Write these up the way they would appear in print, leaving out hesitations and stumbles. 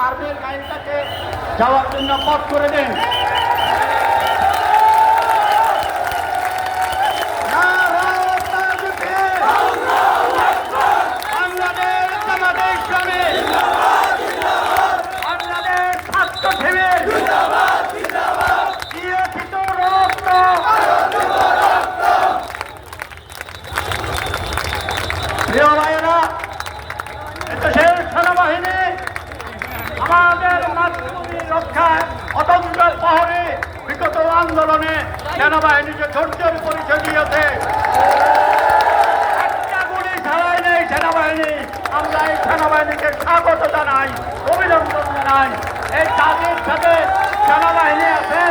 আর্মির গাড়িটাকে যাওয়ার জন্য পথ করে দেন। সেনাবাহিনী আমাদের মাতৃভূমি রক্ষায় অতন্ত্র প্রহরী বিগত আন্দোলনে সেনাবাহিনী যে ধৈর্যের পরিচয় দিয়েছে, একটা গুলি ছাড়াই নেই সেনাবাহিনী। আমরা এই সেনাবাহিনীকে স্বাগত জানাই, অভিনন্দন জানাই। এই জাতির সাথে সেনাবাহিনী আছে,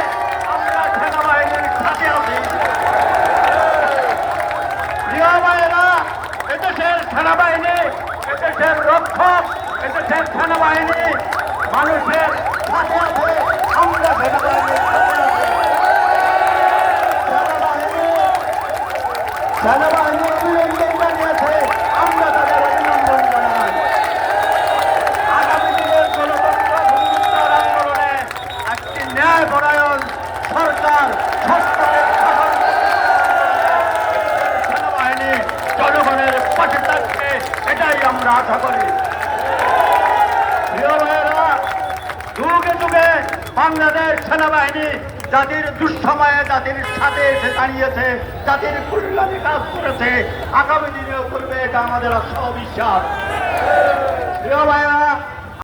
আমরা সেনাবাহিনীর সাথে আছি। প্রিয় ভাইয়েরা, এদেশের সেনাবাহিনী, এদেশের রক্ষক, এদেশের সেনাবাহিনী মানুষের সাথে আছে। আমরা সেনাবাহিনীর সাথে আছি। সেনাবাহিনী অভিনন্দন জানিয়েছে, আমরা তাদের অভিনন্দন জানাই। আগামী দিনের গণতন্ত্র পুনরুদ্ধার আন্দোলনে একটি ন্যায়পরায়ণ সরকার সেনাবাহিনী জনগণের পাশে থাকবে, এটাই আমরা আশা করি। যুগে যুগে বাংলাদেশ সেনাবাহিনী জাতির দুঃসময়ে জাতির সাথে এসে দাঁড়িয়েছে, জাতির কল্যাণে কাজ করেছে, আগামী দিনেও করবে, এটা আমাদের আত্মবিশ্বাস। প্রিয় ভাইরা,